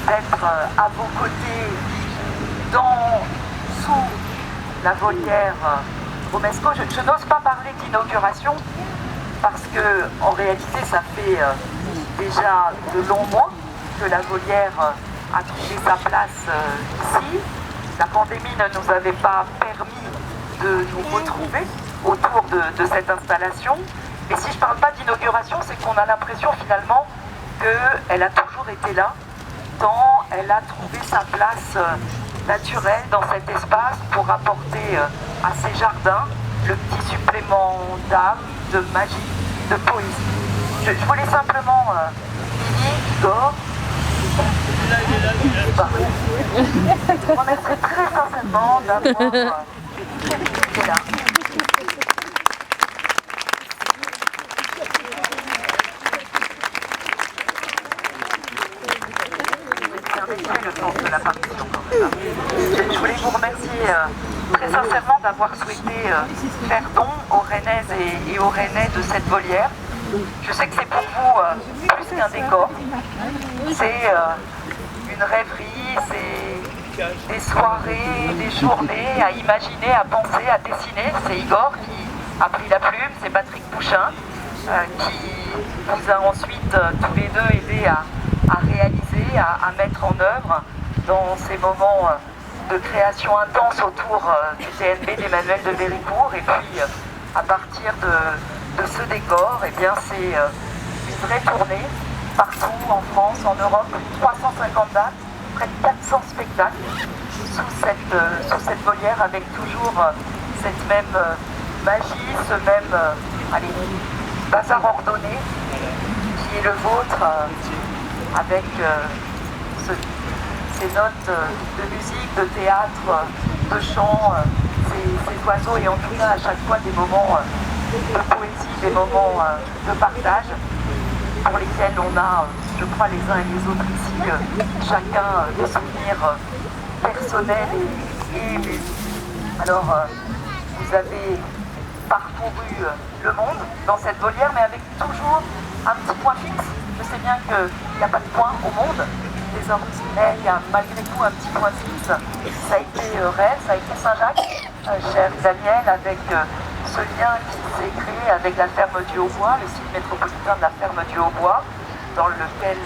d'être à vos côtés sous la volière Romesco. Je n'ose pas parler d'inauguration parce que en réalité ça fait déjà de longs mois que la volière a trouvé sa place ici. La pandémie ne nous avait pas permis de nous retrouver autour de cette installation. Mais si je ne parle pas d'inauguration, c'est qu'on a l'impression finalement qu'elle a toujours été là, tant elle a trouvé sa place naturelle dans cet espace pour apporter à ces jardins le petit supplément d'âme, de magie, de poésie. Je voulais simplement, Igor, je vous remercie très sincèrement d'avoir été là. Le temps de la partition. Je voulais vous remercier très sincèrement d'avoir souhaité faire don aux Rennaises et aux Rennais de cette volière. Je sais que c'est pour vous plus qu'un décor, c'est une rêverie, c'est des soirées, des journées à imaginer, à penser, à dessiner. C'est Igor qui a pris la plume, c'est Patrick Pouchin qui vous a ensuite tous les deux aidé à réaliser, à mettre en œuvre dans ces moments de création intense autour du TNB d'Emmanuel de Véricourt. Et puis à partir de ce décor, eh bien c'est une vraie tournée partout en France, en Europe, 350 dates, près de 400 spectacles sous cette volière, avec toujours cette même magie, ce même bazar ordonné qui est le vôtre, avec ces notes de musique, de théâtre, de chant, ces oiseaux, et en tout cas à chaque fois des moments de poésie, des moments de partage, pour lesquels on a, je crois, les uns et les autres ici, chacun des souvenirs personnels et émus. Alors, vous avez parcouru le monde dans cette volière, mais avec toujours un petit point fixe. Je sais bien qu'il n'y a pas de point au monde désormais, mais il y a malgré tout un petit point fixe. Ça a été Rennes, ça a été Saint-Jacques, cher Daniel, avec ce lien qui s'est créé avec la ferme du Haut-Bois, le site métropolitain de la ferme du Haut-Bois, dans lequel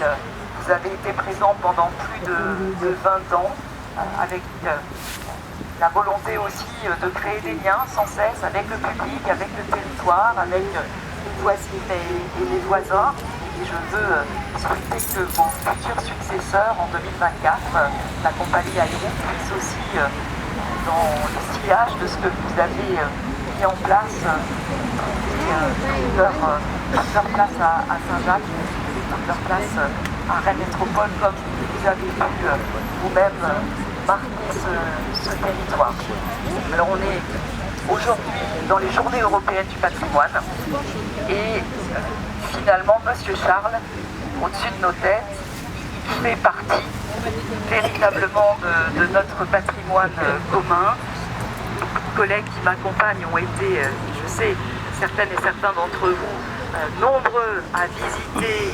vous avez été présent pendant plus de 20 ans, avec la volonté aussi de créer des liens sans cesse avec le public, avec le territoire, avec les voisines et les voisins. Et je veux souhaiter que vos futurs successeurs en 2024, la compagnie Aïrou, puissent aussi, dans le sillage de ce que vous avez mis en place, trouver leur place à Saint-Jacques, leur place à Rennes Métropole, comme vous avez pu vous-même marquer ce territoire. Alors on est aujourd'hui dans les Journées européennes du patrimoine et finalement Monsieur Charles, au-dessus de nos têtes, fait partie véritablement de notre patrimoine commun. Les collègues qui m'accompagnent ont été, je sais, certaines et certains d'entre vous, nombreux à visiter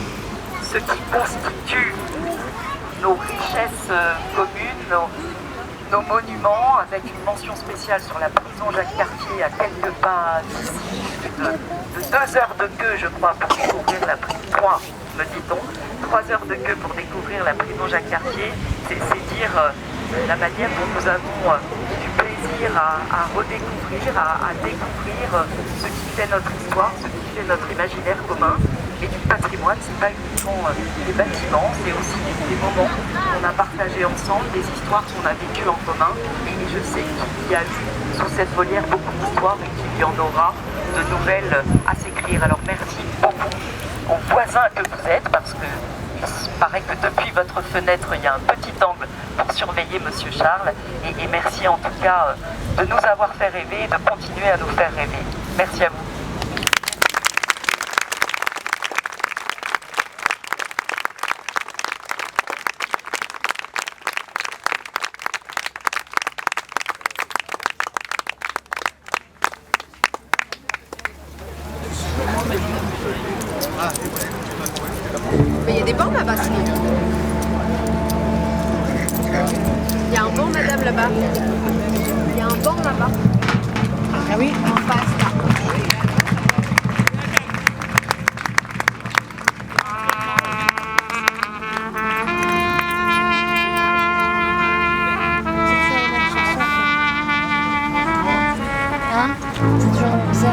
ce qui constitue nos richesses communes, nos monuments, avec une mention spéciale sur la prison Jacques-Cartier à quelques pas d'ici, de 2 heures de queue, je crois, pour découvrir la prison, 3, me dit-on, 3 heures de queue pour découvrir la prison Jacques-Cartier. C'est dire la manière dont nous avons du plaisir à redécouvrir, à découvrir ce qui fait notre histoire, ce qui fait notre imaginaire commun. Et du patrimoine, c'est pas uniquement des bâtiments, c'est aussi des moments qu'on a partagés ensemble, des histoires qu'on a vécues en commun. Et je sais qu'il y a eu sous cette volière beaucoup d'histoires et qu'il y en aura de nouvelles à s'écrire. Alors merci beaucoup aux voisins que vous êtes, parce que il paraît que depuis votre fenêtre, il y a un petit angle pour surveiller Monsieur Charles. Et merci en tout cas de nous avoir fait rêver et de continuer à nous faire rêver. Merci à vous. Mais il y a des bornes là-bas, sinon. là-bas. Il y a un banc là-bas. Ah oui? En face là. Hein? C'est toujours comme ça.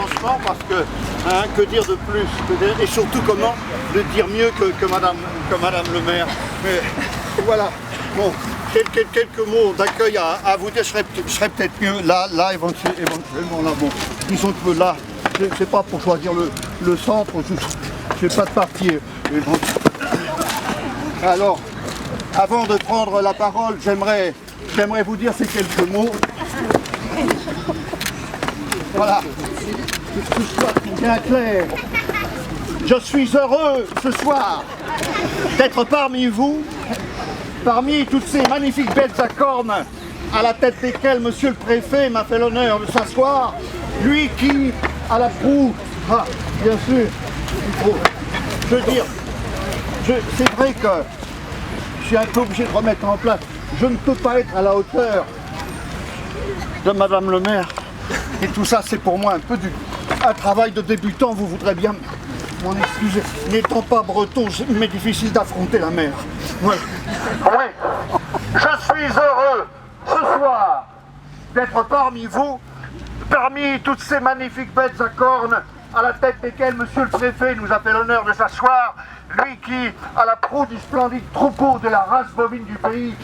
franchement, parce que dire de plus, et surtout comment le dire mieux que Madame le maire. Mais voilà, bon, quelques mots d'accueil à vous dire, je serais peut-être mieux là éventuellement là, bon, disons que là, c'est pas pour choisir le centre, je n'ai pas de parti. Alors, avant de prendre la parole, j'aimerais vous dire ces quelques mots. Voilà, que ce soit bien clair. Je suis heureux ce soir d'être parmi vous, parmi toutes ces magnifiques bêtes à cornes à la tête desquelles Monsieur le Préfet m'a fait l'honneur de s'asseoir, lui qui, à la proue, bien sûr, il faut, je veux dire, c'est vrai que je suis un peu obligé de remettre en place, je ne peux pas être à la hauteur de Madame le maire, et tout ça c'est pour moi un travail de débutant, vous voudrez bien m'en excuser, n'étant pas breton, il m'est difficile d'affronter la mer. Voilà. Oui, je suis heureux ce soir d'être parmi vous, parmi toutes ces magnifiques bêtes à cornes à la tête desquelles Monsieur le Préfet nous a fait l'honneur de s'asseoir, lui qui, à la proue du splendide troupeau de la race bovine du pays,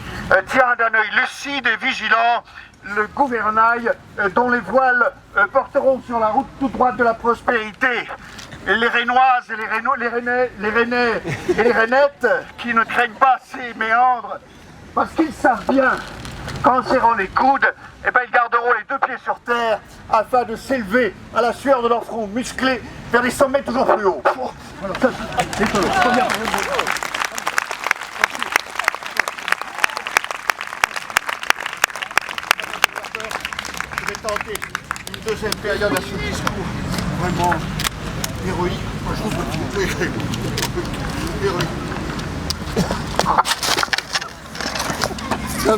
tient d'un œil lucide et vigilant le gouvernail dont les voiles porteront sur la route toute droite de la prospérité. Et les Rénoises et les Rennais et les Rennettes qui ne craignent pas ces méandres, parce qu'ils savent bien qu'en serrant les coudes, eh ben, ils garderont les deux pieds sur terre afin de s'élever à la sueur de leur front musclé vers des sommets toujours plus hauts. Voilà, ça, c'est très bien. Je vais tenter une deuxième période à ce discours vraiment héroïque. Moi, je trouve que héroïque.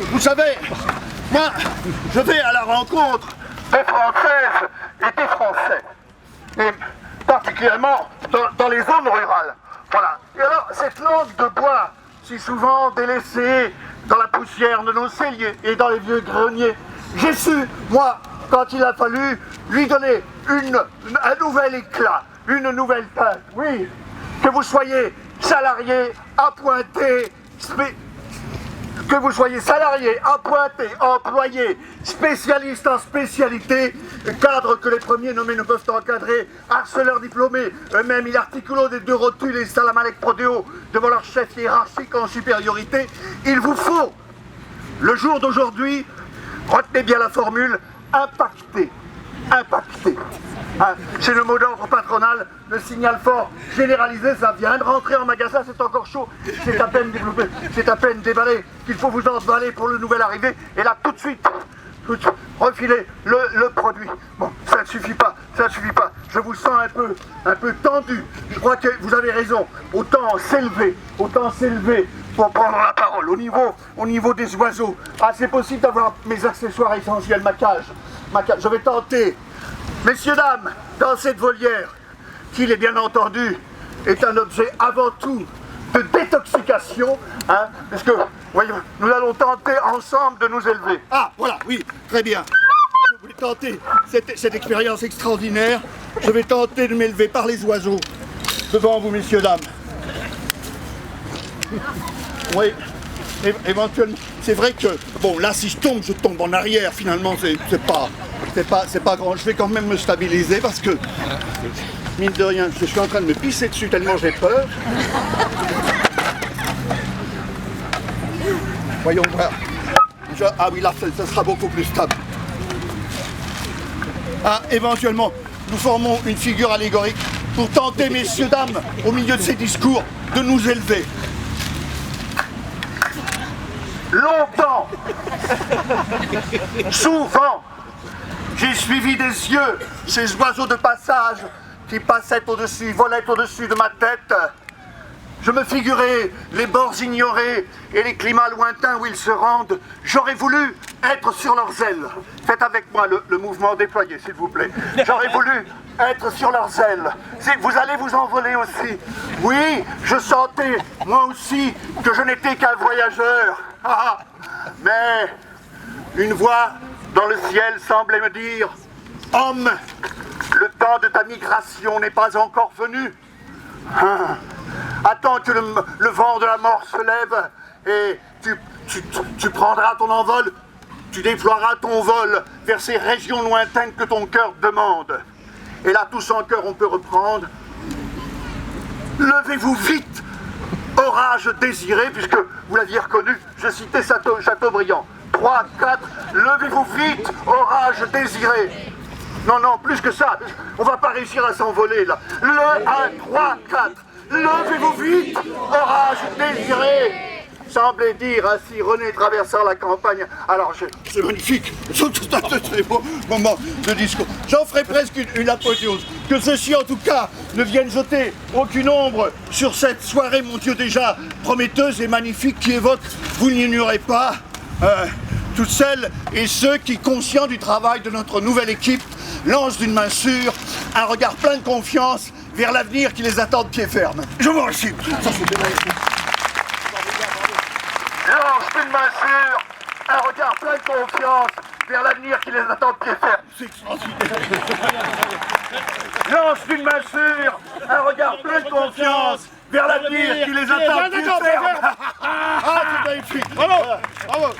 Vous savez, moi, je vais à la rencontre des Françaises et des Français, et particulièrement dans les zones rurales. Voilà. Et alors, cette langue de bois, si souvent délaissée dans la poussière de nos celliers et dans les vieux greniers, j'ai su, moi, quand il a fallu lui donner un nouvel éclat, une nouvelle teinte. Oui, que vous soyez salarié, appointé, que vous soyez salarié, appointé, employé, spécialiste en spécialité, cadre que les premiers nommés ne peuvent encadrer, harceleurs diplômés, eux-mêmes il articulo des deux rotules et salamalek prodéo devant leur chef hiérarchique en supériorité, il vous faut, le jour d'aujourd'hui, retenez bien la formule, impacter. Hein, c'est le mot d'ordre patronal, le signal fort généralisé, ça vient de rentrer en magasin, c'est encore chaud, c'est à peine développé, c'est à peine déballé, qu'il faut vous emballer pour le nouvel arrivé, et là tout de suite, refiler le produit. Bon, ça ne suffit pas, je vous sens un peu tendu, je crois que vous avez raison, autant s'élever pour prendre la parole, au niveau des oiseaux. Ah, c'est possible d'avoir mes accessoires essentiels, ma cage, je vais tenter. Messieurs, dames, dans cette volière, qui, bien entendu, est un objet avant tout de détoxication, hein, parce que, voyons, nous allons tenter ensemble de nous élever. Ah, voilà, oui, très bien. Je vais tenter cette expérience extraordinaire. Je vais tenter de m'élever par les oiseaux devant vous, messieurs, dames. Oui, éventuellement, c'est vrai que, bon, là, si je tombe en arrière, finalement, c'est pas grand. Je vais quand même me stabiliser parce que, mine de rien, je suis en train de me pisser dessus tellement j'ai peur. Voyons voir. Ah oui, là, ça sera beaucoup plus stable. Ah, éventuellement, nous formons une figure allégorique pour tenter, messieurs, dames, au milieu de ces discours, de nous élever. Longtemps, souvent, j'ai suivi des yeux ces oiseaux de passage qui passaient au-dessus, volaient au-dessus de ma tête. Je me figurais les bords ignorés et les climats lointains où ils se rendent. J'aurais voulu être sur leurs ailes. Faites avec moi le mouvement déployé, s'il vous plaît. J'aurais voulu être sur leurs ailes. Vous allez vous envoler aussi. Oui, je sentais, moi aussi, que je n'étais qu'un voyageur. Mais une voix dans le ciel semblait me dire « Homme, le temps de ta migration n'est pas encore venu. Hein? Attends que le vent de la mort se lève et tu prendras ton envol. Tu déploieras ton vol vers ces régions lointaines que ton cœur demande. Et là, tous en cœur, on peut reprendre. Levez-vous vite, orage désiré, puisque vous l'aviez reconnu, je citais Chateaubriand. 3, 4, levez-vous vite, orage désiré. Non, non, plus que ça, on va pas réussir à s'envoler là. Le 1, 3, 4, levez-vous vite, orage désiré. Semblait dire ainsi René traversant la campagne. Alors, c'est magnifique, c'est un très beau moment de discours. J'en ferai presque une apothéose. Que ceci, en tout cas, ne vienne jeter aucune ombre sur cette soirée, mon Dieu, déjà prometteuse et magnifique qui évoque, vous n'ignorez pas, toutes celles et ceux qui, conscients du travail de notre nouvelle équipe, lancent d'une main sûre un regard plein de confiance vers l'avenir qui les attend de pied ferme. Je vous remercie. Ça, c'était magnifique. Lance d'une main sûre, un regard plein de confiance vers l'avenir qui les attend de pied ferme. C'est extraordinaire. Lance d'une main sûre, un regard plein de confiance vers l'avenir qui les attend de pied ferme. Ah, c'est magnifique. Bravo, bravo.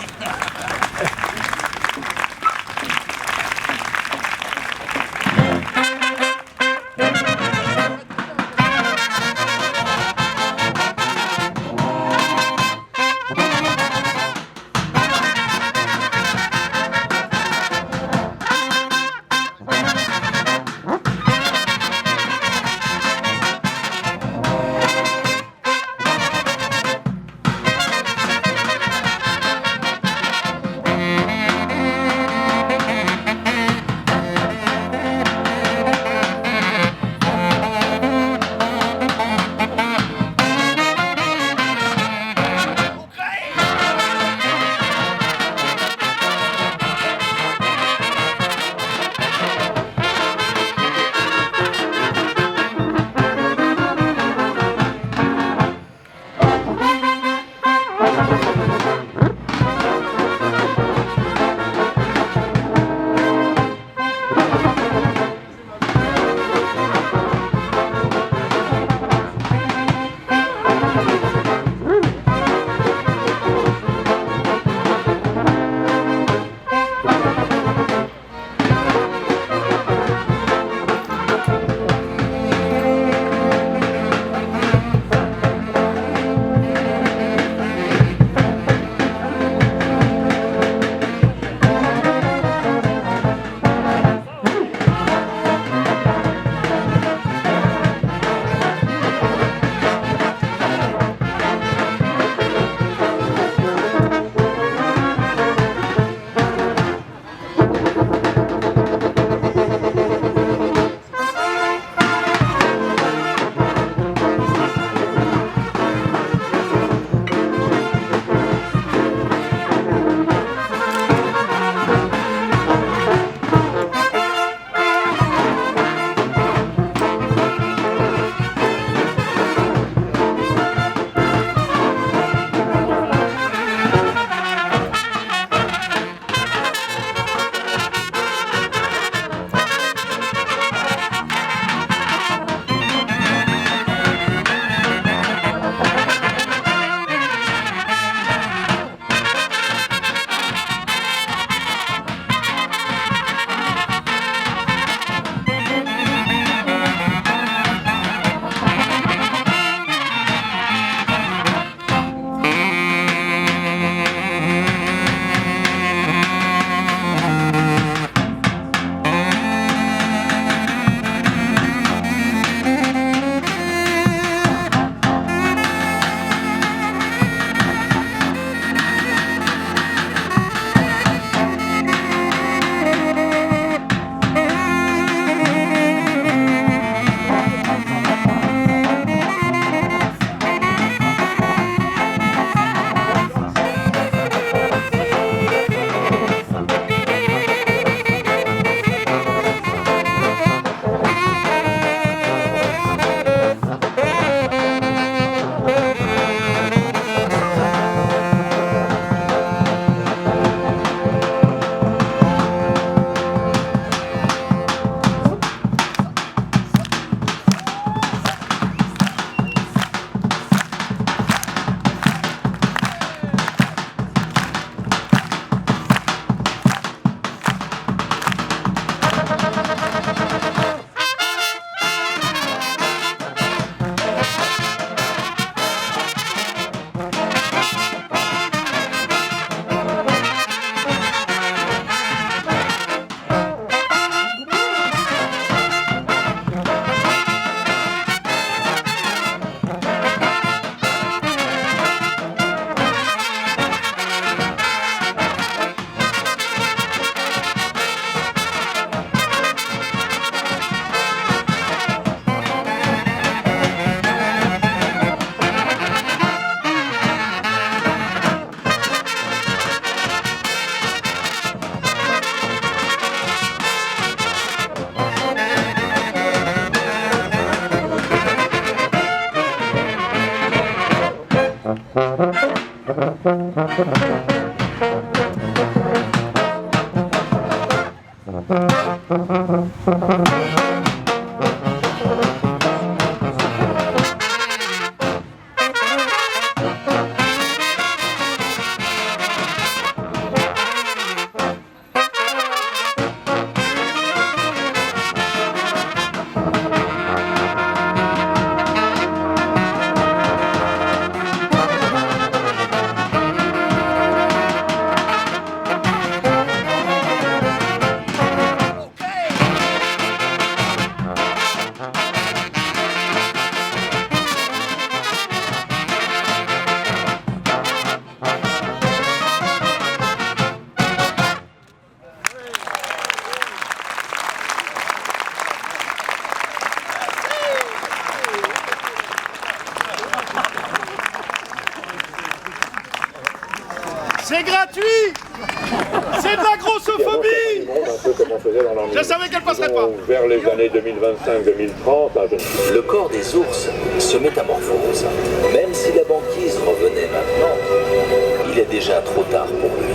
C'est gratuit! C'est de la grossophobie! Je savais qu'elle passerait pas! Vers les années 2025-2030... Le corps des ours se métamorphose. Même si la banquise revenait maintenant, il est déjà trop tard pour lui.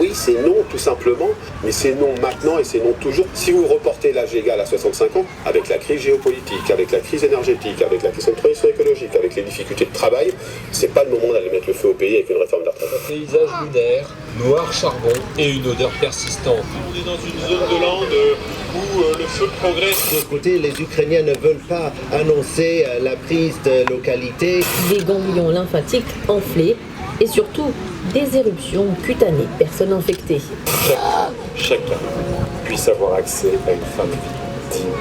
Oui, c'est non tout simplement, mais c'est non maintenant et c'est non toujours. Si vous reportez l'âge légal à 65 ans, avec la crise géopolitique, avec la crise énergétique, avec la question de transition écologique, avec les difficultés de travail, c'est pas le moment d'aller mettre le feu au pays avec une réforme de retraite. Paysage lunaire, noir charbon et une odeur persistante. On est dans une zone de lande où le feu progresse. De l'autre côté, les Ukrainiens ne veulent pas annoncer la prise de localité. Des ganglions lymphatiques enflés et surtout des éruptions cutanées, personnes infectées. Chacun puisse avoir accès à une fin de vie digne.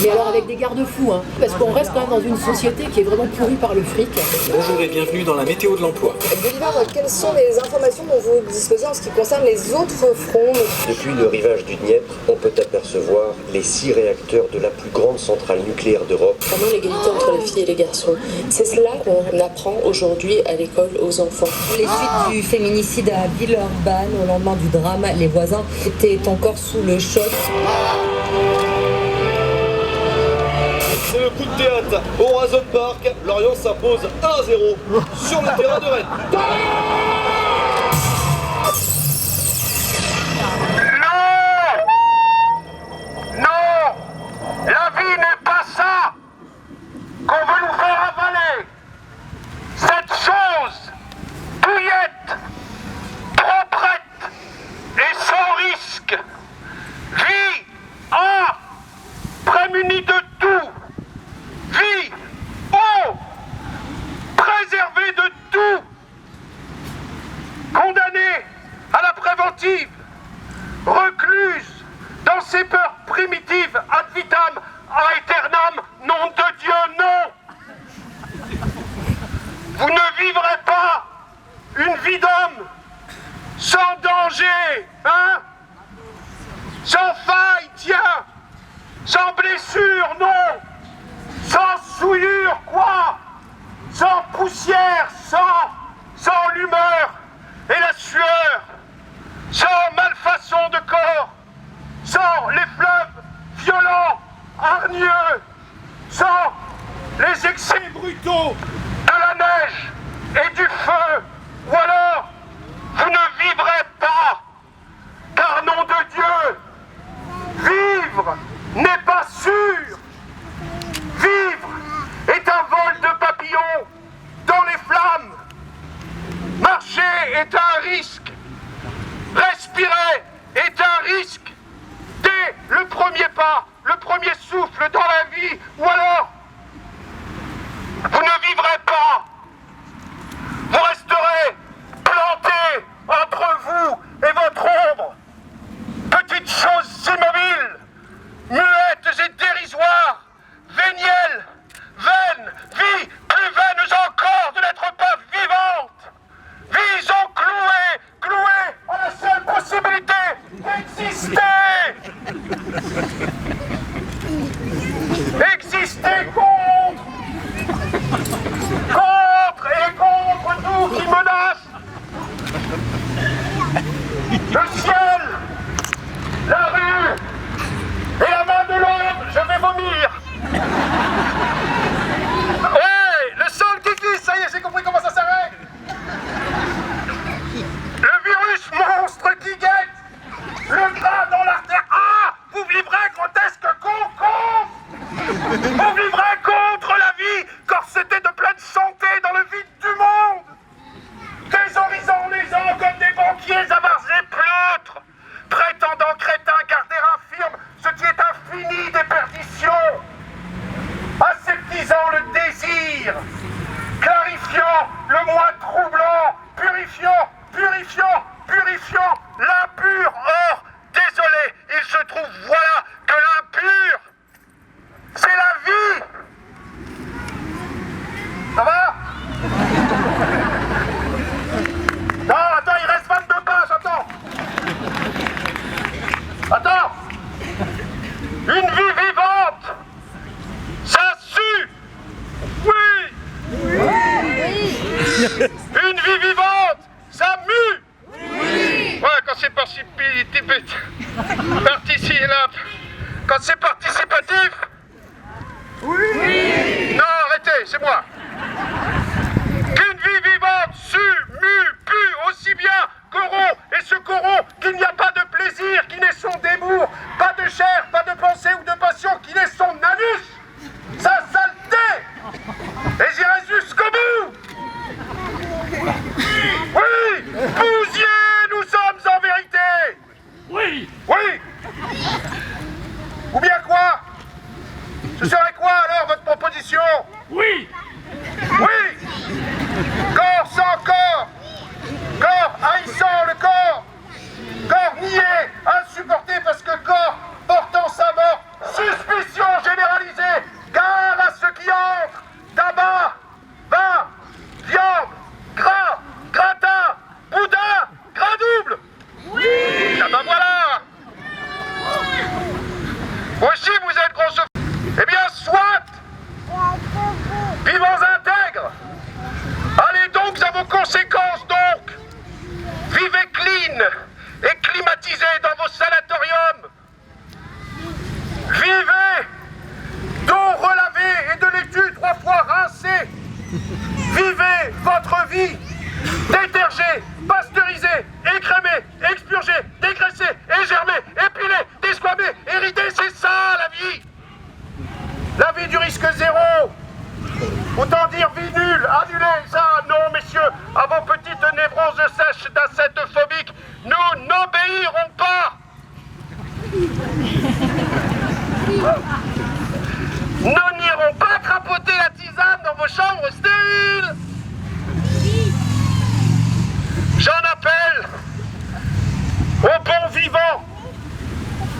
Mais alors avec des garde-fous, hein, parce qu'on reste quand même dans une société qui est vraiment pourrie par le fric. Bonjour et bienvenue dans la météo de l'emploi. Bolivar, quelles sont les informations dont vous disposez en ce qui concerne les autres fronts? Depuis le rivage du Dniepr, on peut apercevoir les 6 réacteurs de la plus grande centrale nucléaire d'Europe. Vraiment l'égalité entre les filles et les garçons. C'est cela qu'on apprend aujourd'hui à l'école aux enfants. Les suites du féminicide à Villeurbanne, au lendemain du drame, les voisins étaient encore sous le choc. C'est le coup de théâtre au Horizon Park. Lorient s'impose 1-0 sur le terrain de Rennes. Non! La vie n'est pas ça qu'on veut nous faire avaler! Cette chose, douillette, proprette et sans risque, vit prémunie de tout, vit préservée de tout, condamnée à la préventive, recluse dans ses peurs primitives ad vitam aeternam, nom de Dieu, non! Vous ne vivrez pas une vie d'homme sans danger, hein? Sans faille, tiens! Sans blessure, non! Sans souillure, quoi? Sans poussière, sans l'humeur et la sueur, sans malfaçon de corps, sans les fleuves violents, hargneux, sans les excès brutaux de la neige et du feu, ou alors vous ne vivrez pas, car nom de Dieu, vivre n'est pas sûr. Vivre est un vol de papillons dans les flammes. Marcher est un risque. Respirer est un risque. Dès le premier pas, le premier souffle dans la vie, ou alors, vous ne vivrez pas. Vous resterez planté entre vous et votre ombre. Petites choses immobiles, muettes et dérisoires, vénielles, vaines, vie, plus vaines encore de n'être pas vivante. Vies clouées à la seule possibilité d'exister. Exister contre tout qui menace. Le ciel, la rue et la main de l'homme, je vais vomir. Hey, le sol qui glisse, ça y est, j'ai compris comment ça s'arrête. Vous vivrez contre la vie corsetée de pleine santé dans le vide du monde, thésaurisant les gens comme des banquiers avares et pleutres, prétendant crétins garder infirme ce qui est infini des perditions, aseptisant le désir, clarifiant le moins troublant, purifiant l'impur. Or, désolé, il se trouve, voilà, que l'impur, c'est la vie. Ça va? Non, attends, il reste 22 pages, attends. Attends. Une vie vivante, ça sue. Oui. Une vie vivante, ça mue. Ouais, quand c'est quand c'est participatif. Oui. Non, arrêtez, c'est moi. Qu'une vie vivante sue, mue, pue aussi bien corrompt et se corrompt, qu'il n'y a pas de plaisir qui n'est son débours, pas de chair, pas de pensée ou de passion qui n'est son anus, sa saleté. Et j'irai jusqu'au bout. Oui, vous y êtes, nous sommes en vérité. Oui. Oui. Ou bien quoi? Ce serait quoi alors votre proposition? Oui. Oui. Corps sans corps. Corps haïssant le corps. Corps nié, insupporté parce que corps portant sa mort. Suspicion généralisée. Gare à ceux qui entrent. Tabac, vin, viande, gras, gratin, boudin, gras double. Oui. Ah ben voilà. Vous aussi vous êtes grosse. Eh bien soit. Vivants intègres. Allez donc à vos conséquences donc. Vivez clean et climatisé dans vos sanatoriums. Vivez d'eau relavée et de laitue 3 fois rincée. Vivez votre vie détergée, pasteurisée, écrémée, expurgée, dégraissée, égermée, épilée, desquamée, éridée, c'est ça la vie. La vie du risque zéro. Autant dire vie nulle, annulée, ça, non messieurs, à vos petites névroses sèches d'insectes phobiques, nous n'obéirons pas. Nous n'irons pas crapoter la tisane dans vos chambres stériles. J'en appelle aux bons vivants,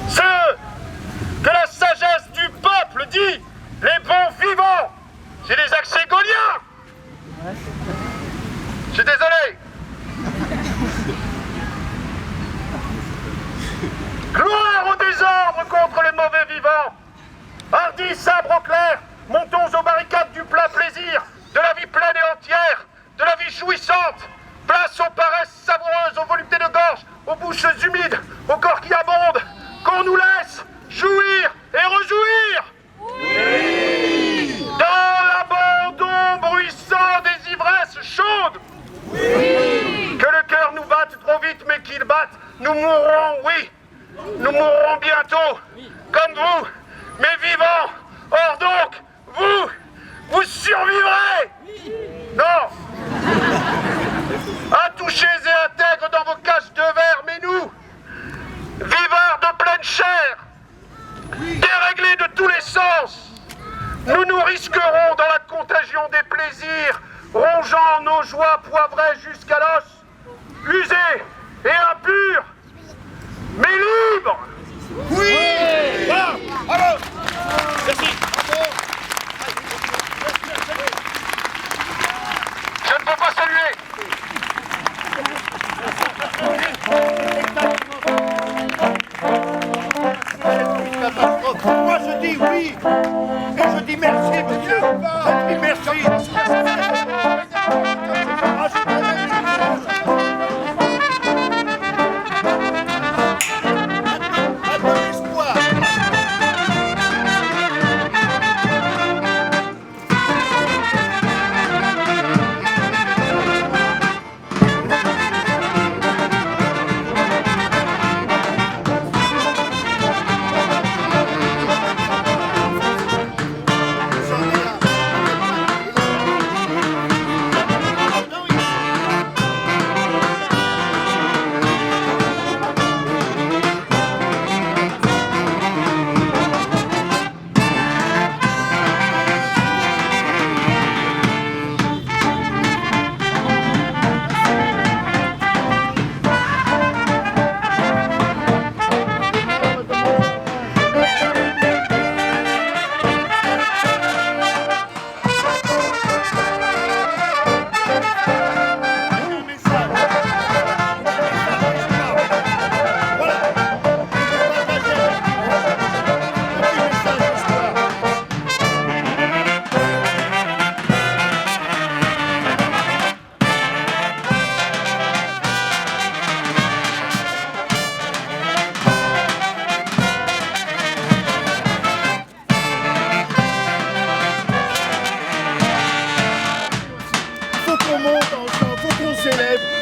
ceux que la sagesse du peuple dit les bons vivants. C'est des accès gauliens. Je suis désolé. Gloire au désordre contre les mauvais vivants. Hardi, sabre au clair, montons aux barricades du plein plaisir, de la vie pleine et entière, de la vie jouissante. Place aux paresses savoureuses, aux voluptés de gorge, aux bouches humides, aux corps qui abondent. Qu'on nous laisse jouir et rejouir. Oui. Dans l'abandon bruissant des ivresses chaudes. Oui. Que le cœur nous batte trop vite, mais qu'il batte, nous mourrons, oui. Nous mourrons bientôt, comme vous, mais vivants. Or donc, vous survivrez. Non. Intouchés et intègres dans vos cages de verre, mais nous, viveurs de pleine chair, déréglés de tous les sens, nous nous risquerons dans la contagion des plaisirs, rongeant nos joies poivrées jusqu'à l'os, usés et impurs, mais libres. Oui. Voilà. Alors, merci. Je ne peux pas saluer. Moi je dis oui et je dis merci monsieur. Je dis merci.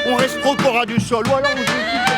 on reste trop au ras du sol. Ou alors on joue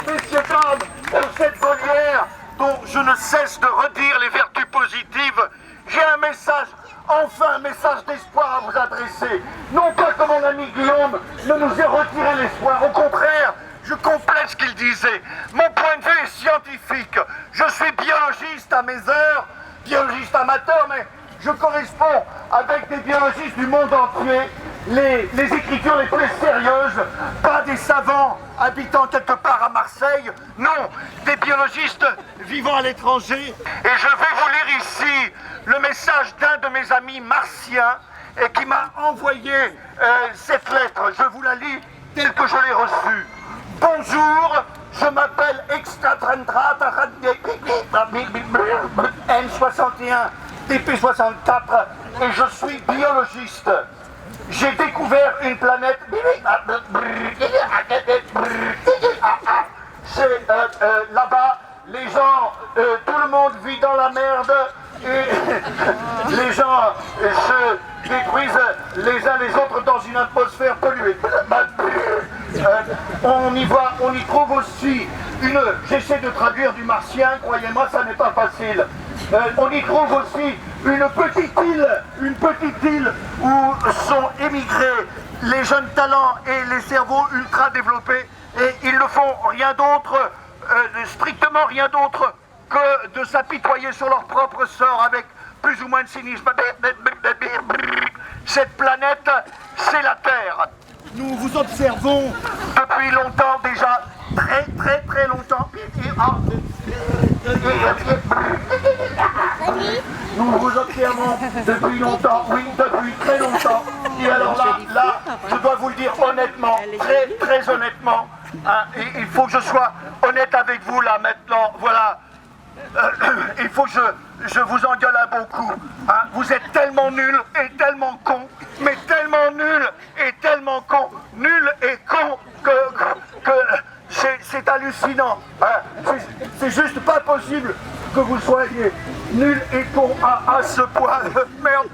messieurs, dames, pour cette volière dont je ne cesse de redire les vertus positives, j'ai un message, enfin un message d'espoir à vous adresser. Non pas que mon ami Guillaume ne nous ait retiré l'espoir, au contraire, je complète ce qu'il disait. Mon point de vue est scientifique. Je suis biologiste à mes heures, biologiste amateur, mais je corresponds avec des biologistes du monde entier, les écritures les plus sérieuses, pas des savants habitant quelque part à Marseille. Non, des biologistes vivant à l'étranger. Et je vais vous lire ici le message d'un de mes amis martiens et qui m'a envoyé cette lettre. Je vous la lis telle que je l'ai reçue. Bonjour, je m'appelle N61 TP64 et je suis biologiste. J'ai découvert une planète. C'est là-bas, les gens, tout le monde vit dans la merde et les gens se détruisent les uns les autres dans une atmosphère polluée. On y trouve aussi j'essaie de traduire du martien, croyez-moi, ça n'est pas facile. On y trouve aussi une petite île où sont émigrés les jeunes talents et les cerveaux ultra développés et ils ne font rien d'autre, strictement rien d'autre que de s'apitoyer sur leur propre sort avec plus ou moins de cynisme. Cette planète, c'est la Terre. Nous vous observons depuis longtemps déjà, très longtemps. Nous vous observons depuis longtemps, oui, depuis très longtemps. Et alors là, je dois vous le dire honnêtement, très honnêtement, hein, il faut que je sois honnête avec vous là maintenant, voilà. Il faut que je vous engueule un bon coup. Hein. Vous êtes tellement nuls et tellement cons, mais tellement nuls et tellement cons, nuls et cons que c'est hallucinant. Hein. C'est juste pas possible que vous soyez nuls et cons à ce point. Merde,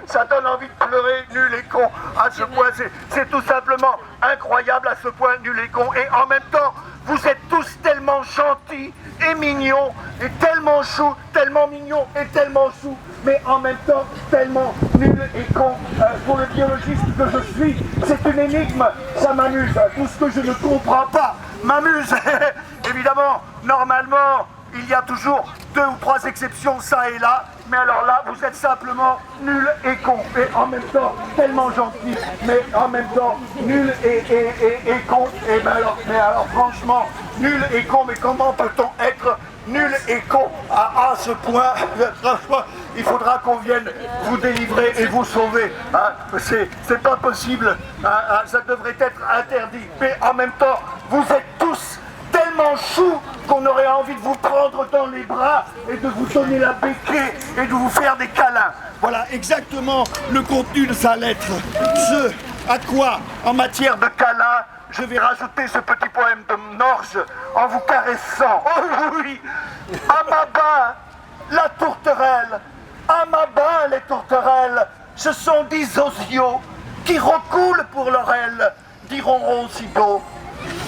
ça donne envie de pleurer, nuls et cons à ce point. C'est tout simplement incroyable à ce point, nuls et cons. Et en même temps, vous êtes tous tellement gentils et mignons, et tellement choux, tellement mignons et tellement choux, mais en même temps tellement nuls et cons. Pour le biologiste que je suis, c'est une énigme, ça m'amuse. Tout ce que je ne comprends pas m'amuse. Évidemment, normalement, il y a toujours 2 ou 3 exceptions, ça et là, mais alors là, vous êtes simplement nuls et cons, et en même temps tellement gentils, mais en même temps nuls et cons, et mais alors franchement, nuls et cons, mais comment peut-on être nul et con à ce point? Franchement, il faudra qu'on vienne vous délivrer et vous sauver. Hein. C'est pas possible, hein. Ça devrait être interdit, mais en même temps, vous êtes tous tellement chou qu'on aurait envie de vous prendre dans les bras et de vous donner la béquille et de vous faire des câlins. Voilà exactement le contenu de sa lettre. Ce à quoi, en matière de câlins, je vais rajouter ce petit poème de Norge en vous caressant. Oh oui, à ma bain, la tourterelle, à ma bain, les tourterelles, ce sont 10 osios qui recoulent pour leur aile, diront aussitôt.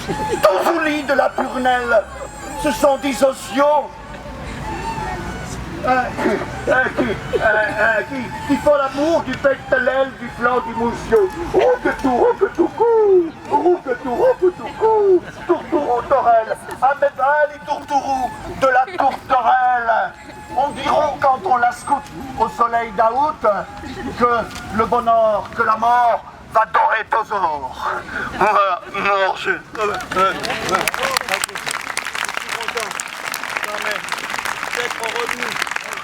Tous au lit de la purnelle, ce sont 10 osios qui font l'amour du bec de l'aile, du flanc du mousseau. Oh que tout cou, oh que tout cou, tourtourou torelle, ah mais ben les tourtourous de la tourterelle. On dira quand on la scoute au soleil d'août que le bonheur, que la mort va dorer aux ors. D'être revenu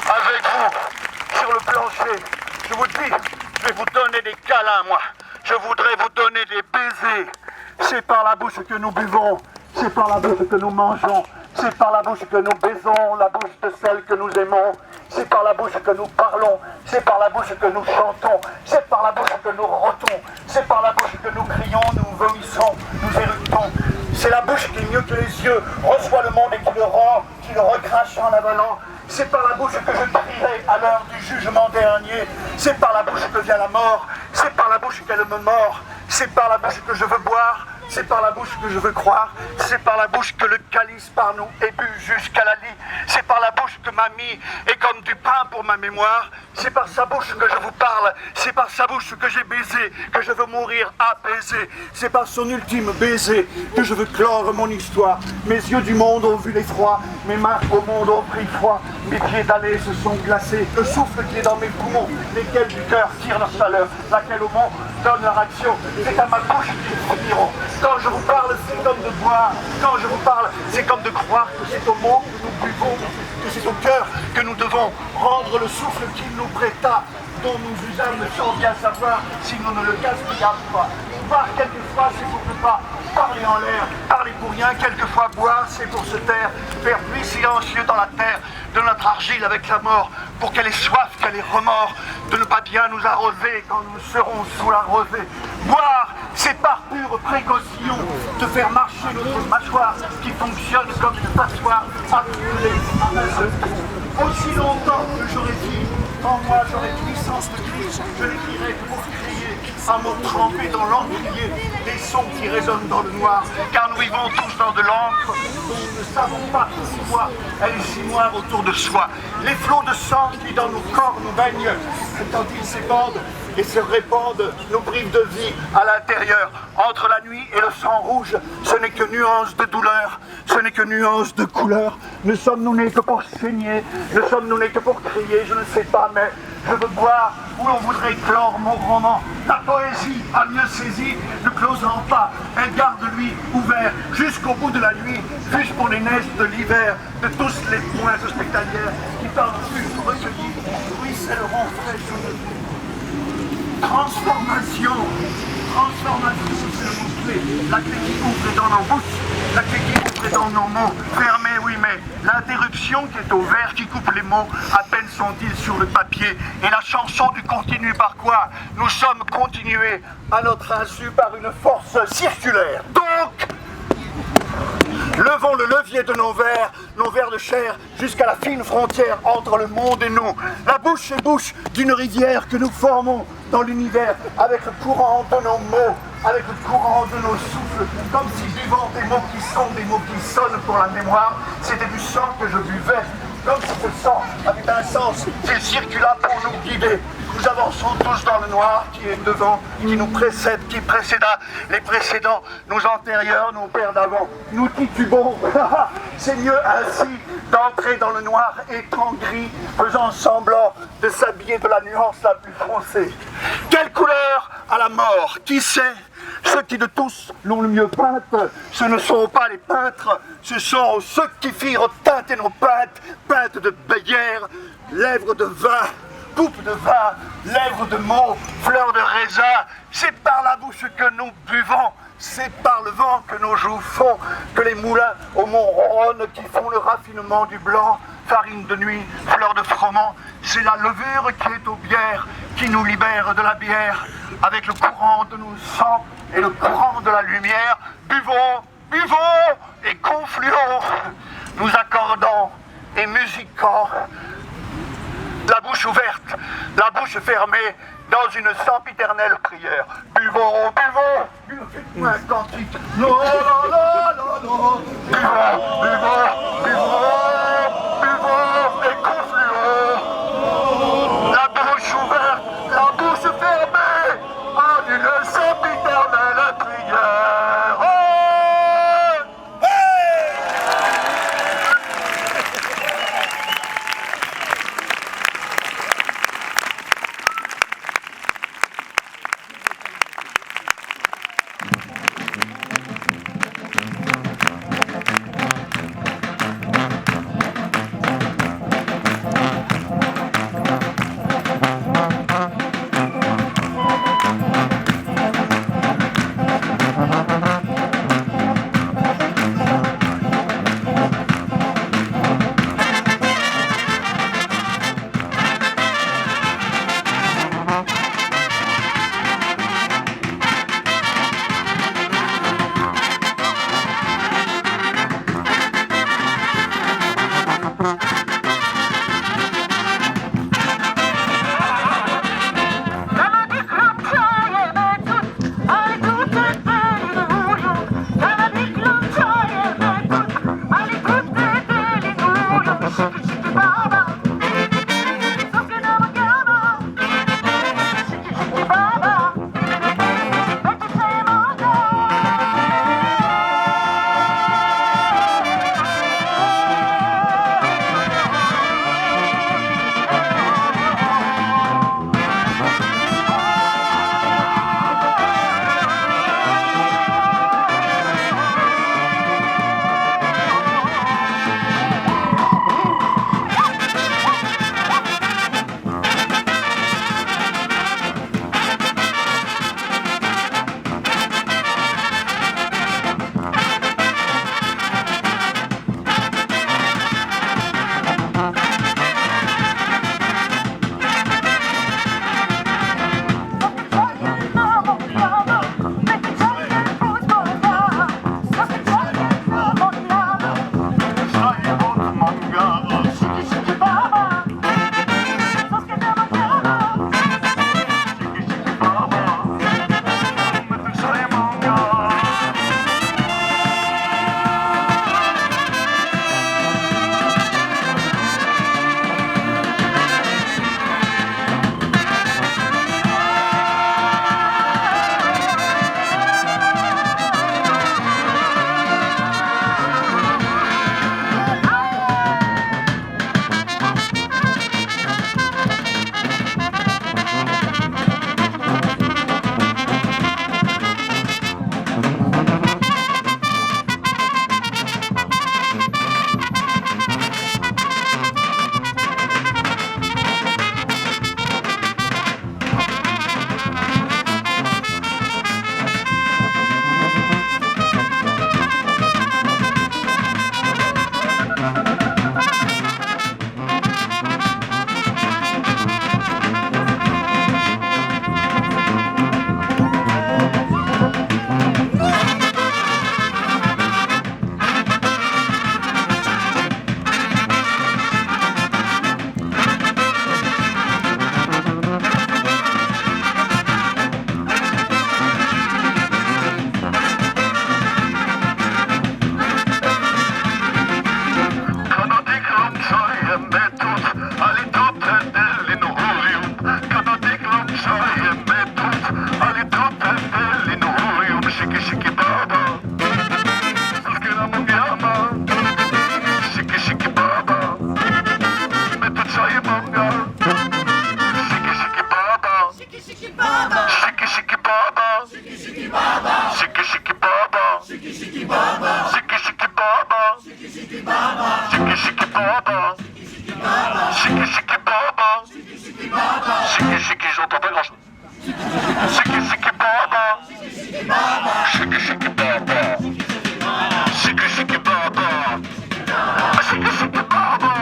avec vous sur le plancher. Je vous dis, je vais vous donner des câlins, moi. Je voudrais vous donner des baisers. C'est par la bouche que nous buvons, c'est par la bouche que nous mangeons, c'est par la bouche que nous baisons, la bouche de celle que nous aimons. C'est par la bouche que nous parlons, c'est par la bouche que nous chantons, c'est par la bouche que nous rotons, c'est par la bouche que nous crions, nous vomissons, nous éructons. C'est la bouche qui, mieux que les yeux, reçoit le monde et qui le rend, qui le recrache en avalant. C'est par la bouche que je crierai à l'heure du jugement dernier. C'est par la bouche que vient la mort. C'est par la bouche qu'elle me mord. C'est par la bouche que je veux boire. C'est par la bouche que je veux croire. C'est par la bouche que le calice par nous est bu jusqu'à la lie. C'est par la bouche que ma mie est comme du pain pour ma mémoire. C'est par sa bouche que je vous parle. C'est par sa bouche que j'ai baisé, que je veux mourir apaisé. C'est par son ultime baiser que je veux clore mon histoire. Mes yeux du monde ont vu l'effroi Mes mains au monde ont pris froid, mes pieds dallés se sont glacés. Le souffle qui est dans mes poumons, lesquels du cœur tirent leur chaleur, laquelle au monde donne leur action. C'est à ma bouche qu'ils finiront. Quand je vous parle, c'est comme de boire. Quand je vous parle, c'est comme de croire que c'est au monde que nous buvons, que c'est au cœur que nous devons rendre le souffle qu'il nous prêta, dont nous usâmes sans bien savoir si nous ne le gaspillâmes pas. Boire quelquefois, c'est pour ne pas parler en l'air, parler pour rien, quelquefois boire, c'est pour se taire, faire pluie silencieux dans la terre de notre argile avec la mort, pour qu'elle ait soif, qu'elle ait remords, de ne pas bien nous arroser quand nous serons sous la rosée. Boire, c'est par pure précaution de faire marcher notre mâchoire qui fonctionne comme une passoire accumulée à un seul coup. Aussi longtemps que j'aurais dit, en moi j'aurais puissance de cri, je n'écrirai que pour crier, à mots trempés dans l'encrier, des sons qui résonnent dans le noir, car nous vivons tous dans de l'encre dont nous ne savons pas pourquoi elle est si noire autour de soi. Les flots de sang qui dans nos corps nous baignent, quand ils s'épandent et se répandent, nous privent de vie à l'intérieur. Entre la nuit et le sang rouge, ce n'est que nuance de douleur, ce n'est que nuance de couleur. Ne sommes-nous nés que pour saigner, ne sommes-nous nés que pour crier, je ne sais pas, mais je veux boire où l'on voudrait clore mon roman. La poésie a mieux saisi, ne closant pas, elle garde lui ouvert jusqu'au bout de la nuit, juste pour les neiges de l'hiver, de tous les points hospitalières qui par-dessus recueillis ruisselleront frais sous nos pieds. Transformation, c'est le mot-clé, la clé qui ouvre dans nos bouches, la clé qui ouvre dans nos mots, fermés oui mais, l'interruption qui est au vert qui coupe les mots, à peine sont-ils sur le papier, et la chanson du continu par quoi nous sommes continués à notre insu par une force circulaire. Donc, levons le levier de nos verres de chair, jusqu'à la fine frontière entre le monde et nous. La bouche est bouche d'une rivière que nous formons dans l'univers, avec le courant de nos mots, avec le courant de nos souffles, comme si buvant des mots qui sont des mots qui sonnent pour la mémoire, c'était du sang que je buvais, comme si ce sang avait un sens, s'il circula pour nous guider. Nous avançons tous dans le noir qui est devant, qui nous précède, qui précéda les précédents, nos antérieurs, nos pères d'avant. Nous titubons, c'est mieux ainsi d'entrer dans le noir étrange gris, faisant semblant de s'habiller de la nuance la plus foncée. Quelle couleur à la mort, qui sait? Ceux qui de tous l'ont le mieux peinte, ce ne sont pas les peintres, ce sont ceux qui firent teinter nos peintes de bière, lèvres de vin, coupe de vin, lèvres de mots, fleurs de raisin. C'est par la bouche que nous buvons, c'est par le vent que nos joues font, que les moulins au mont Rhône qui font le raffinement du blanc, farine de nuit, fleurs de froment, c'est la levure qui est aux bières, qui nous libère de la bière, avec le courant de nos sangs et le courant de la lumière. Buvons et confluons, nous accordant et musiquant, la bouche ouverte, la bouche fermée, dans une sempiternelle prière. Buvons, rythme un cantique. Non, non, non, non, non. Buvons et confluons. La bouche ouverte, la bouche fermée, en une sempiternelle prière. shiki baba. Shiki shiki baba. Shiki shiki baba. Shiki shiki baba. Shiki shiki baba. Shiki shiki baba. Shiki shiki baba. Shiki shiki baba. Shiki shiki baba. Shiki shiki baba. Shiki shiki, j'entends pas grand chose. Shiki shiki baba. Shiki shiki baba. Shiki shiki baba. Shiki shiki baba.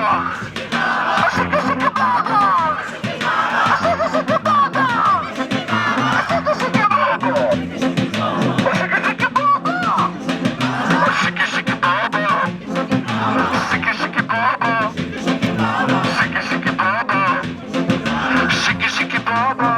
Shiki shiki baba. Shiki shiki baba.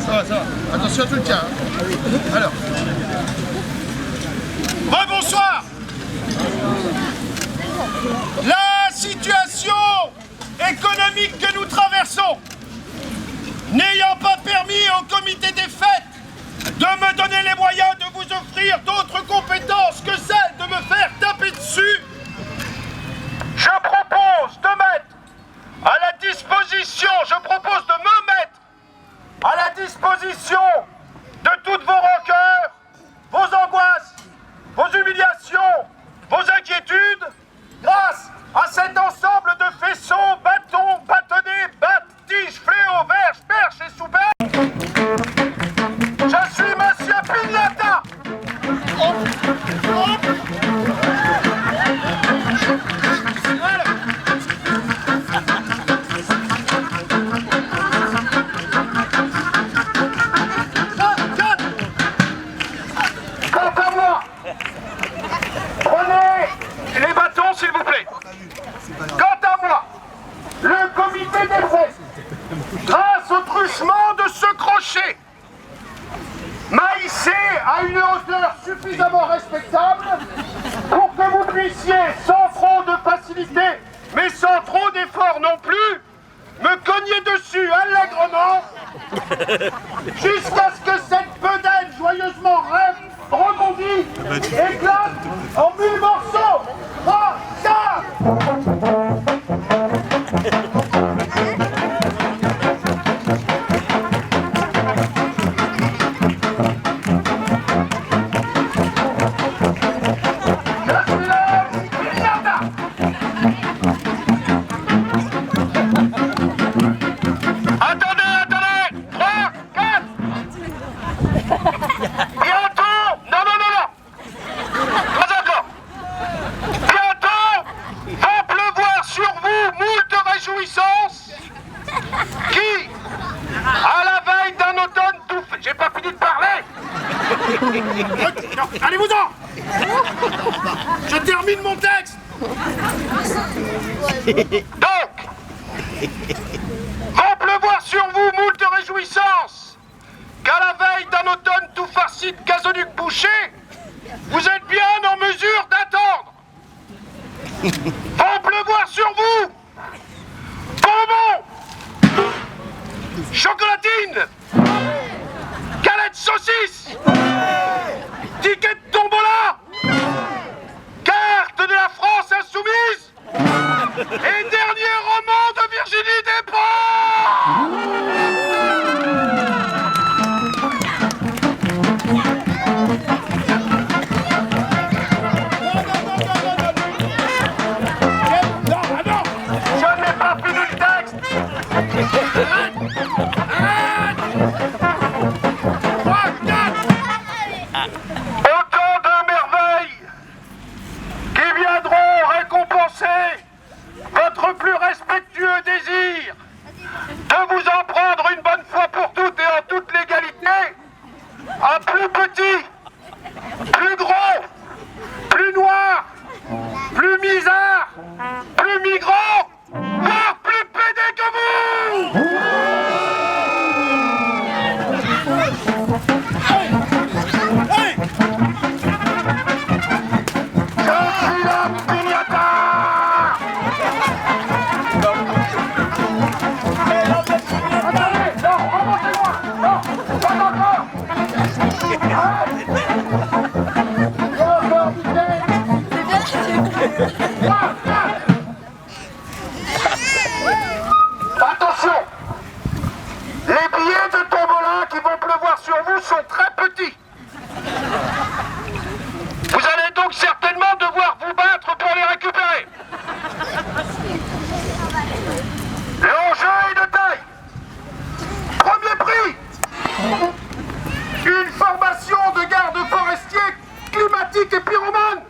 Ça va. Attention à tout le cas. Alors. Rebonsoir. La situation économique que nous traversons, n'ayant pas permis au comité des fêtes de me donner les moyens de vous offrir d'autres compétences que celles de me faire taper dessus, je propose de mettre à la disposition, à la disposition de toutes vos rancœurs, vos angoisses, vos humiliations, vos inquiétudes, grâce à cet ensemble de faisceaux, bâtons, bâtonnets, tiges, fléaux, verges, perches et soubelles. Je suis Monsieur Pignata. Grâce au truchement de ce crochet, m'a hissé à une hauteur suffisamment respectable pour que vous puissiez, sans trop de facilité, mais sans trop d'effort non plus, me cogner dessus allègrement, jusqu'à ce que cette bedaine joyeusement rebondie éclate en 1000 morceaux. 3, 4. Allez-vous-en! Je termine mon texte! Donc, vont pleuvoir sur vous moult réjouissances, qu'à la veille d'un automne tout farci de gazoduc bouché, vous êtes bien en mesure d'attendre. Vont pleuvoir sur vous bonbons, chocolatines, galettes saucisses, ticket de tombola, carte de la France insoumise et dernier roman de Virginie Despentes. Je n'ai pas fini le texte. Arrête. 3, 4. un plus petit, plus gros, plus noir, plus misère, plus migrant, voire plus pédé que vous! Je suis la piñata! Attendez, non, remontez-moi! Non, pas encore! Attention! Les billets de tombola qui vont pleuvoir sur vous sont très petits. Vous allez donc certainement devoir vous battre pour les récupérer. L'enjeu est de taille. Premier prix, une formation de garde forestier climatique et pyromane.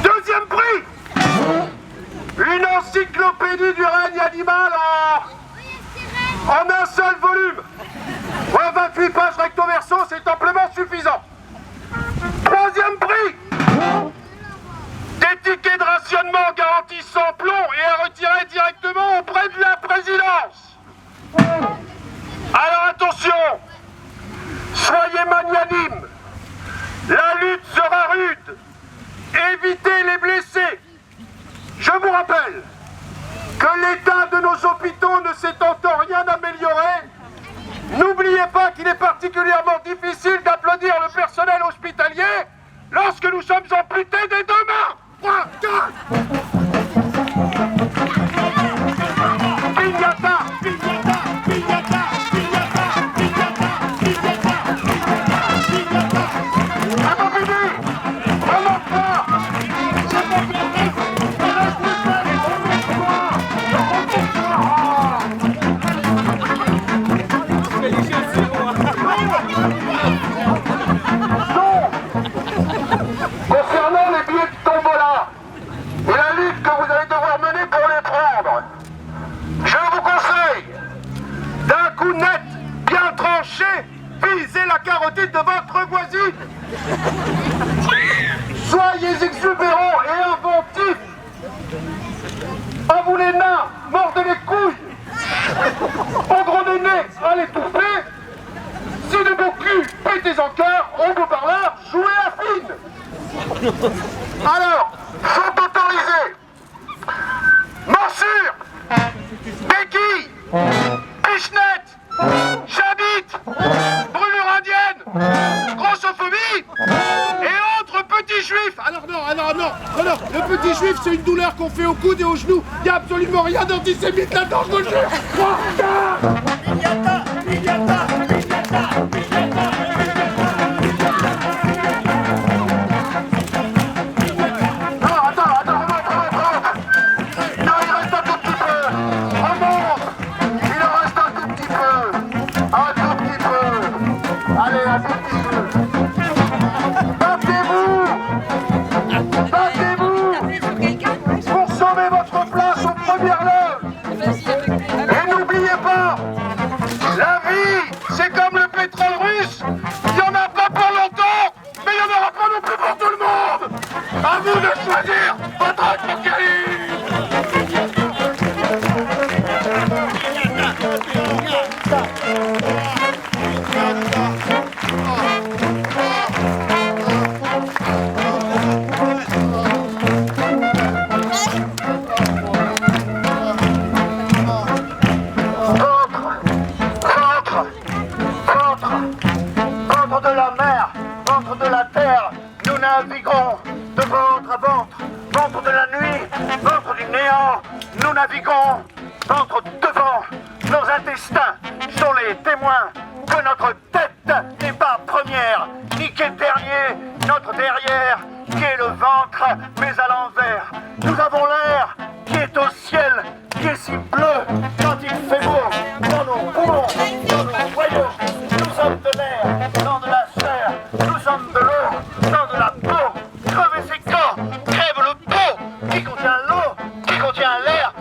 Deuxième prix, une encyclopédie du règne animal en un seul volume. Ouais, 28 pages recto verso, c'est amplement suffisant. Troisième prix, des tickets de rationnement garantissant plomb et à retirer directement auprès de la présidence. Alors attention, soyez magnanimes, la lutte sera rude, évitez les blessés. Je vous rappelle que l'état de nos hôpitaux ne s'est encore rien amélioré. N'oubliez pas qu'il est particulièrement difficile d'applaudir le personnel hospitalier lorsque nous sommes amputés des deux mains. 3, 4. Pignata, pignata, pignata, pignata, pignata, pignata, pignata. C'est pas fini. Remonte-toi. C'est pas fini. Concernant les billets de tombola et la lutte que vous allez devoir mener pour les prendre, je vous conseille d'un coup net, bien tranché, visez la carotide de votre voisine. Soyez exubérants et inventifs. À vous les nains, mordez les couilles. Au gros des nez, allez touffer. Si de beaux culs, pétez en cœur, on vous par là, jouez à fine. Alors, sont autorisés morsure, béquille, pichenette, chabite, brûlure indienne, grossophobie et autres petits juifs. Alors non, le petit juif c'est une douleur qu'on fait au coude et aux genoux. Il n'y a absolument rien d'antisémite là-dedans, je vous le jure. Pignata, pignata, pignata, pignata. À vous de choisir votre advocatie. Ventre de la mer, ventre de la terre, nous naviguons de ventre à ventre, ventre de la nuit, ventre du néant, nous naviguons, ventre devant, nos intestins sont les témoins que notre tête n'est pas première, ni qu'est dernier, notre derrière, qui est le ventre, mais à l'envers. Nous avons l'air qui est au ciel, qui est si bleu quand il fait beau, dans nos poumons, dans nos noyaux, nous sommes de l'air, dans de la chair, nous sommes de l'eau, dans de la peau. Crevez ces corps, crève le pot qui contient l'eau, qui contient l'air.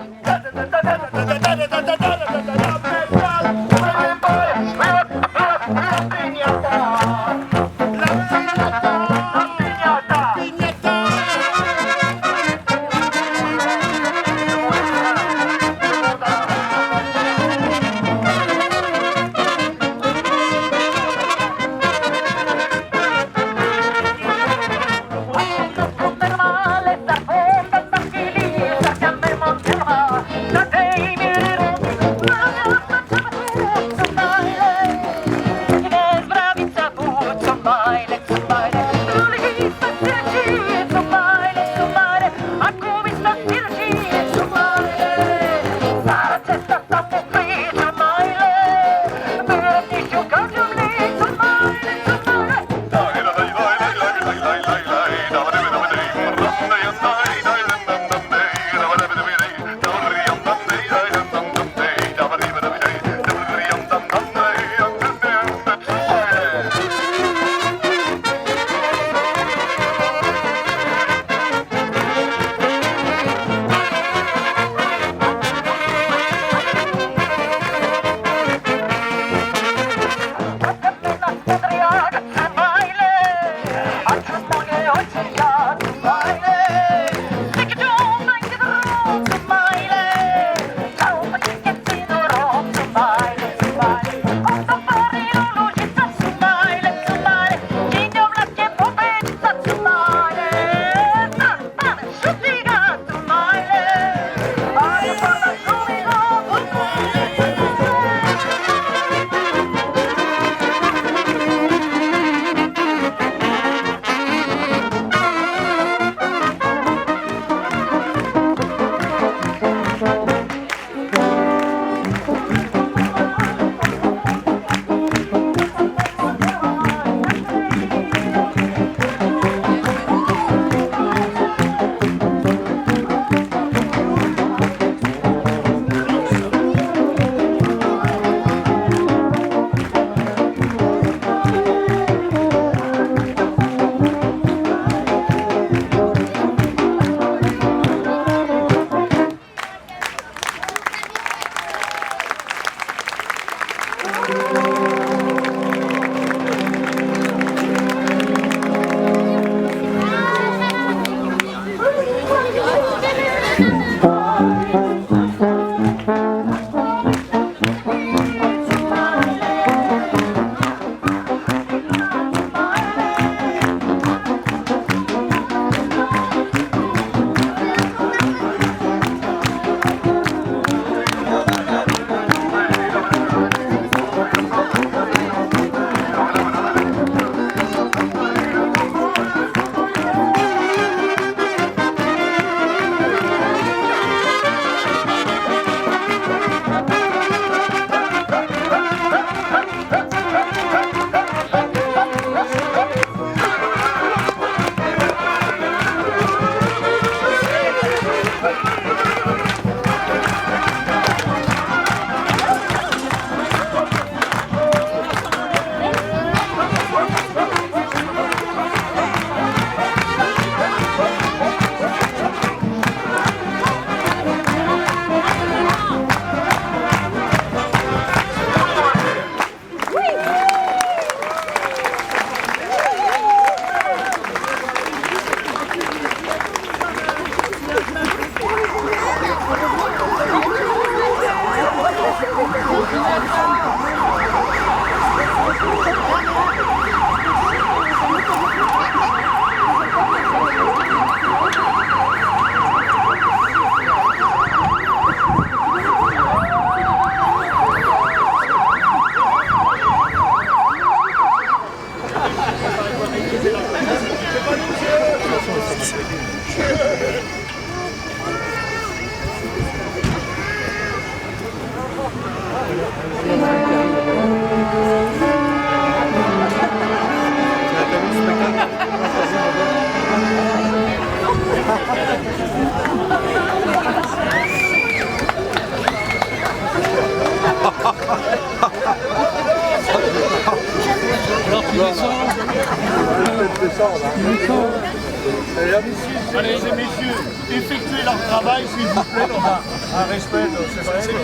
Allez, les messieurs, effectuez leur travail, s'il vous plaît, dans un respect de ce respect.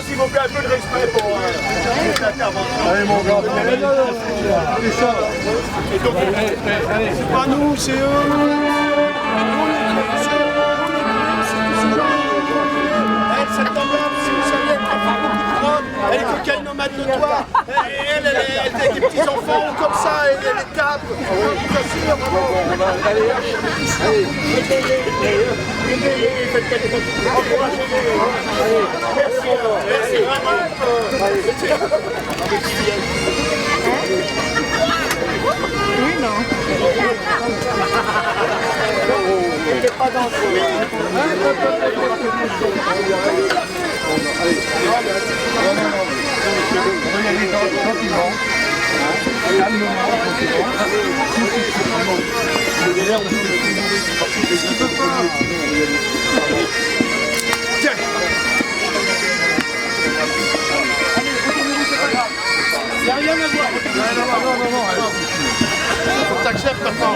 s'il vous plaît, un peu de respect pour cette intervention. Allez, mon gars, c'est ça. Et donc, c'est pas nous, c'est eux. Elle, cette dame-là, si vous savez, elle préfère beaucoup de drogue. Elle est cocaïnomane notoire. Elle a des petits-enfants comme ça, elle les tape. Je vous assure, vraiment. Allez, faites quelque chose. Encouragez-les. Merci, merci vraiment. Oui, non. C'est pas dangereux. Il n'y a rien à voir. Non. Faut que t'acceptes maintenant.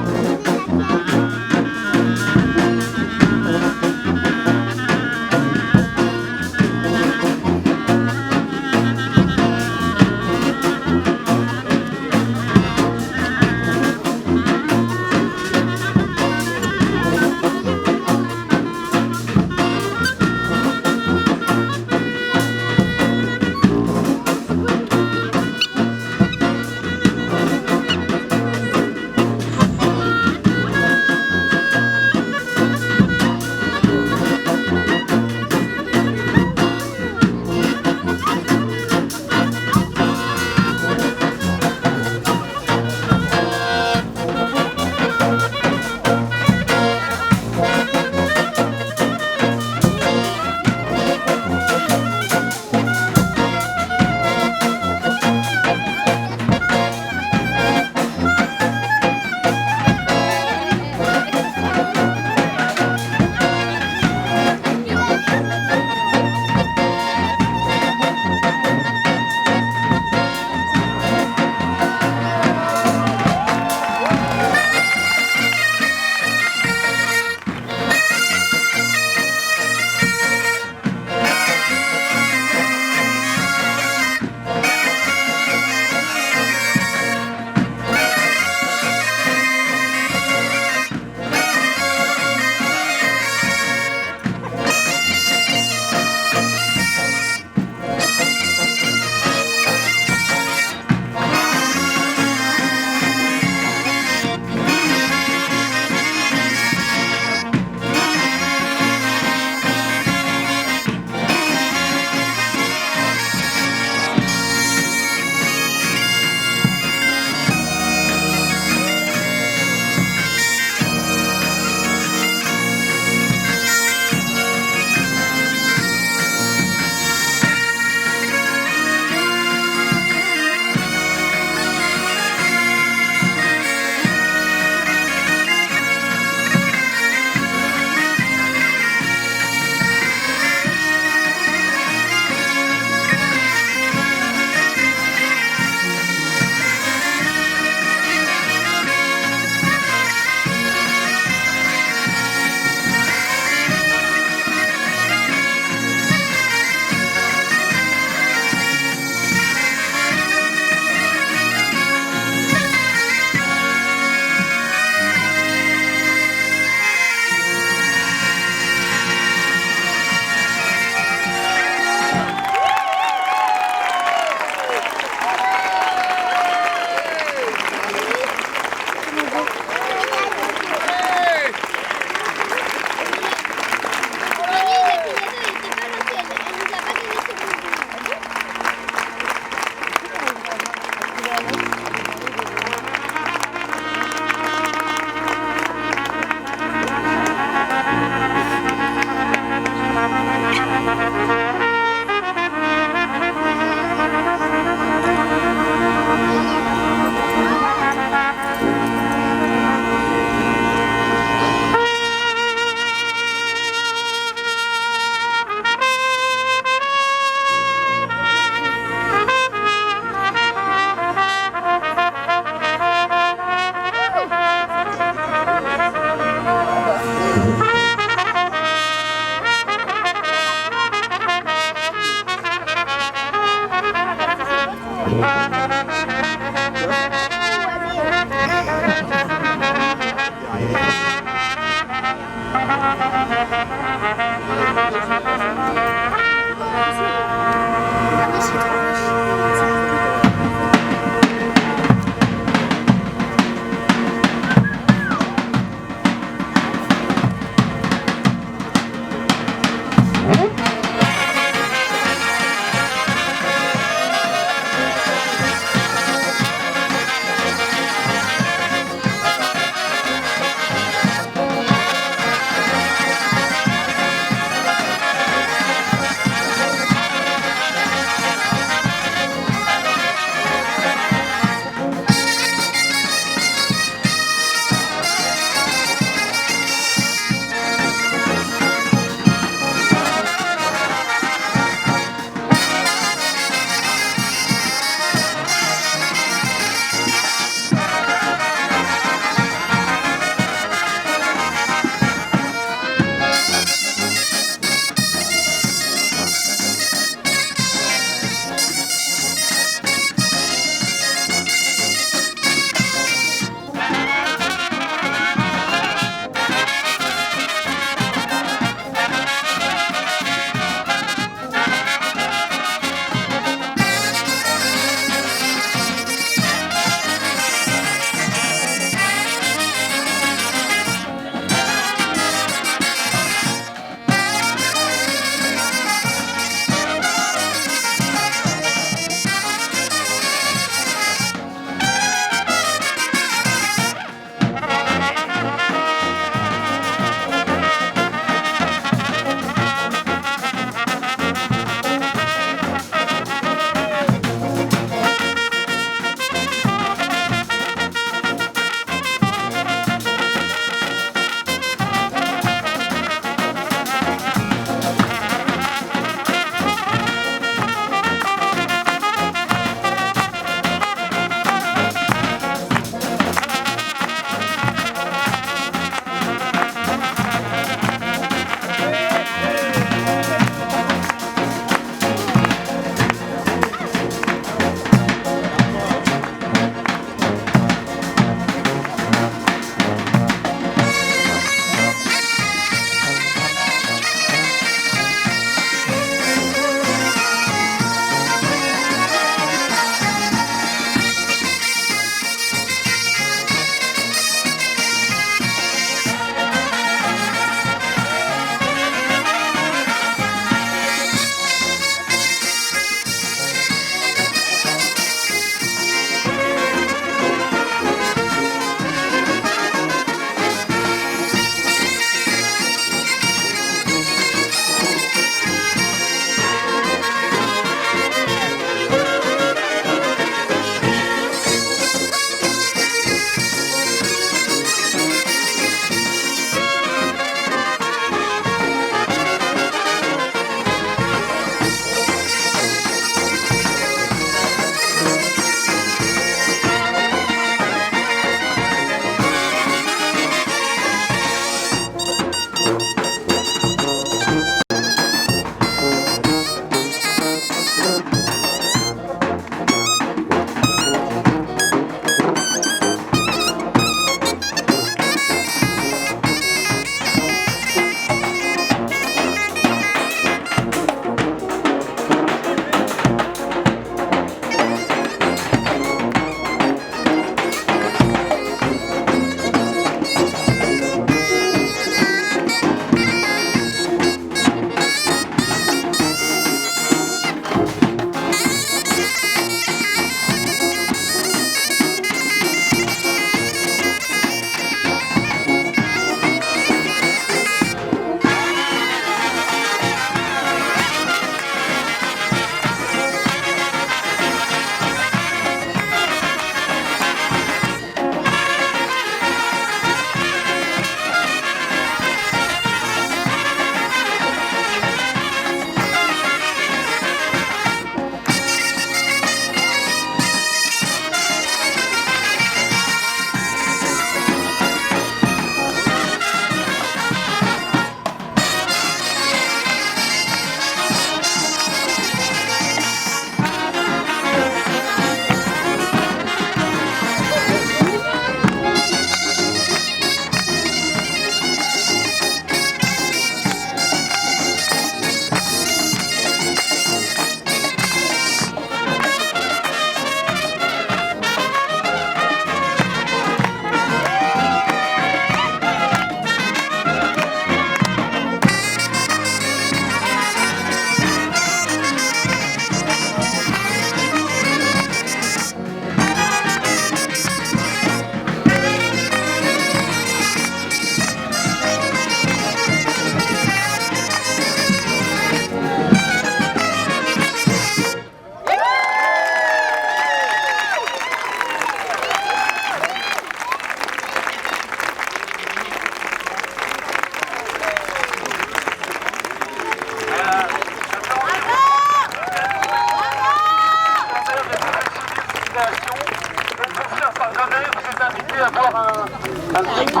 un petit coup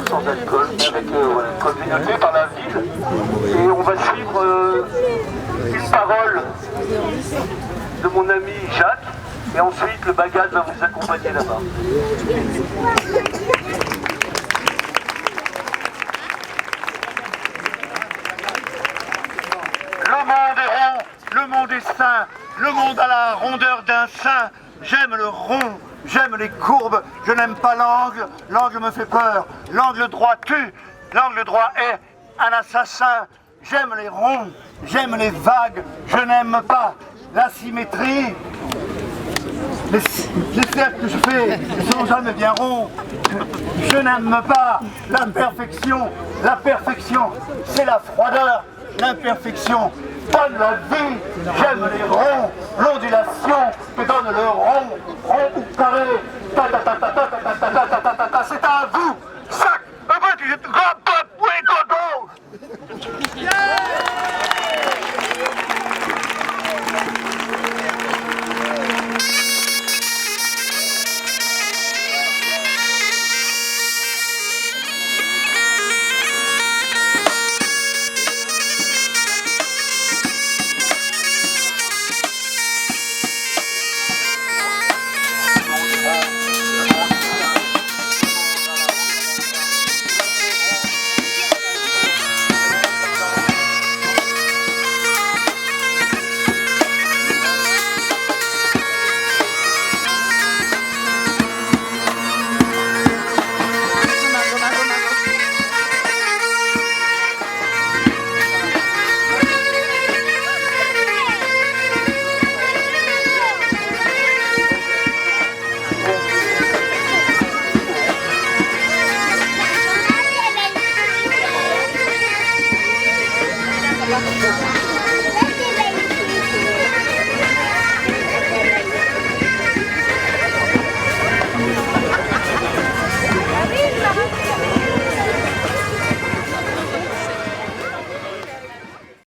sans alcool, avec communauté par la ville. Et on va suivre une parole de mon ami Jacques. Et ensuite, le bagage va vous accompagner là-bas. Le monde est rond, le monde est sain, le monde a la rondeur d'un sein. J'aime le rond, j'aime les courbes, je n'aime pas l'angle, l'angle me fait peur. L'angle droit tue, l'angle droit est un assassin. J'aime les ronds, j'aime les vagues, je n'aime pas la symétrie. Les cercles que je fais sont jamais bien ronds. Je n'aime pas l'imperfection. La perfection, c'est la froideur. L'imperfection donne la vie. J'aime les ronds.